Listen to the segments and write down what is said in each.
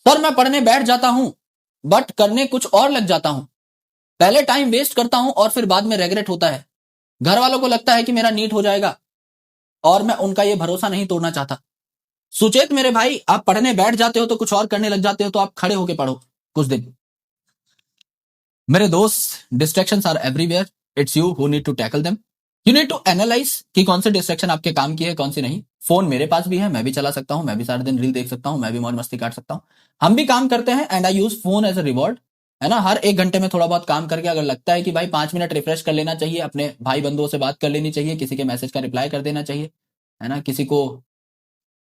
Sir मैं पढ़ने बैठ जाता हूं बट करने कुछ और लग जाता हूं, पहले टाइम वेस्ट करता हूं और फिर बाद में रेग्रेट होता है। घर वालों को लगता है कि मेरा नीट हो जाएगा और मैं उनका ये भरोसा नहीं तोड़ना चाहता। सुचेत मेरे भाई, आप पढ़ने बैठ जाते हो तो कुछ और करने लग जाते हो, तो आप खड़े होके पढ़ो कुछ दिन। मेरे दोस्त, distractions are everywhere, it's you who need to tackle them. You need to analyse कि कौन से डिस्ट्रैक्शन आपके काम की है, कौन सी नहीं। फोन मेरे पास भी है, मैं भी चला सकता हूं, मैं भी सारा दिन रील देख सकता हूं, मैं भी मौज मस्ती काट सकता हूं। हम भी काम करते हैं and I use phone as a reward, है ना। हर 1 घंटे में थोड़ा बहुत काम करके अगर लगता है कि भाई 5 मिनट रिफ्रेश कर लेना चाहिए, अपने भाई बंधुओं से बात कर लेनी चाहिए, किसी के मैसेज का रिप्लाई कर देना चाहिए, है ना, किसी को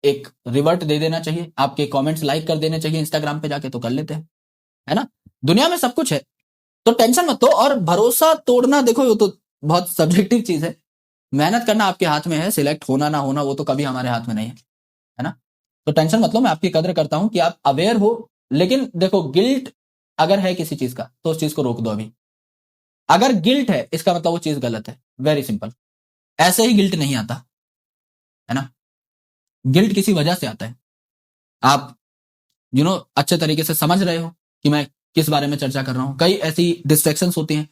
एक रिवर्ट दे देना चाहिए, आपके कमेंट्स लाइक कर देने चाहिए इंस्टाग्राम पे जाके, तो कर लेते हैं, है ना। दुनिया में सब कुछ है, तो टेंशन मत लो। और भरोसा तोड़ना, देखो वो तो बहुत सब्जेक्टिव चीज है। मेहनत करना आपके हाथ में है, सिलेक्ट होना ना होना वो तो कभी हमारे हाथ में नहीं है ना। तो टेंशन मत लो, मैं आपकी कदर करता हूं कि आप अवेयर हो। लेकिन देखो, गिल्ट अगर है किसी चीज का तो उस चीज को रोक दो अभी। अगर गिल्ट है इसका मतलब वो चीज गलत है, वेरी सिंपल। ऐसे ही गिल्ट नहीं आता, है ना। गिल्ट किसी वजह से आता है। आप अच्छे तरीके से समझ रहे हो कि मैं किस बारे में चर्चा कर रहा हूं। कई ऐसी डिस्ट्रैक्शंस होती हैं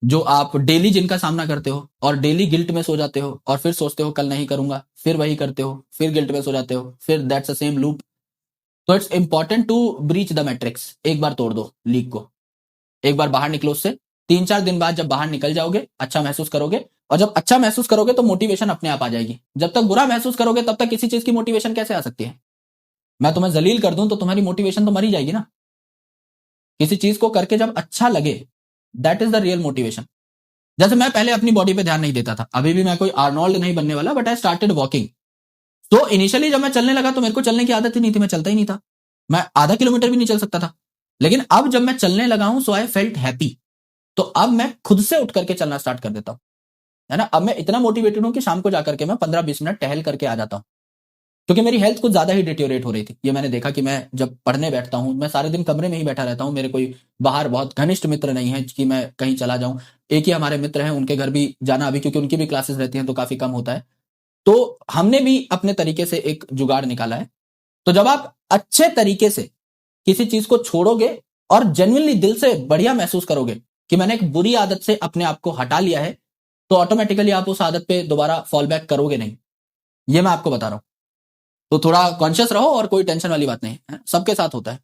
जो आप डेली जिनका सामना करते हो और डेली गिल्ट में सो जाते हो और फिर सोचते हो कल नहीं करूंगा, फिर वही करते हो, फिर गिल्ट में सो जाते हो, फिर दैट्स द सेम लूप। तो it's important to breach the matrix. एक बार तोड़ दो लीक को, एक बार बाहर निकलो उससे। 3-4 दिन बाद जब बाहर निकल जाओगे अच्छा महसूस करोगे, और जब अच्छा महसूस करोगे तो मोटिवेशन अपने आप आ जाएगी। जब तक बुरा महसूस करोगे तब तक किसी चीज की मोटिवेशन कैसे आ सकती है। मैं तुम्हें जलील कर दूं तो तुम्हारी मोटिवेशन तो मरी जाएगी ना। किसी चीज को करके जब अच्छा लगे, that is the real motivation. जैसे मैं पहले अपनी बॉडी पे ध्यान नहीं देता था, अभी भी मैं कोई आर्नोल्ड नहीं बनने वाला, बट आई स्टार्टेड वॉकिंग। तो इनिशियली जब मैं चलने लगा तो मेरे को चलने की आदत ही नहीं थी, मैं चलता ही नहीं था, मैं आधा किलोमीटर भी नहीं चल सकता था। लेकिन अब जब मैं चलने लगा हूं सो आई फेल्ट हैप्पी। तो अब मैं खुद से उठ करके चलना स्टार्ट कर देता हूं, है ना। अब मैं इतना मोटिवेटेड हूं कि शाम को जाकर के मैं 15-20 मिनट टहल करके आ जाता हूं, क्योंकि मेरी हेल्थ कुछ ज्यादा ही डिटेरियोरेट हो रही थी। ये मैंने देखा कि मैं जब पढ़ने बैठता हूं, मैं सारे दिन कमरे में ही बैठा रहता हूं, मेरे कोई बाहर बहुत घनिष्ठ मित्र नहीं है कि मैं कहीं चला जाऊं। एक ही हमारे मित्र हैं, उनके घर भी जाना अभी, क्योंकि उनकी भी क्लासेस रहती हैं तो काफी कम होता है। तो हमने भी अपने तरीके से एक जुगाड़ निकाला है। तो जब आप अच्छे तरीके से किसी चीज को छोड़ोगे और जेन्युइनली दिल से बढ़िया महसूस करोगे कि मैंने एक बुरी आदत से अपने आप को हटा लिया है, तो ऑटोमेटिकली आप उस आदत पे दोबारा फॉल बैक करोगे नहीं। ये मैं आपको बता रहा हूं। तो थोड़ा कॉन्शियस रहो, और कोई टेंशन वाली बात नहीं है, सबके साथ होता है।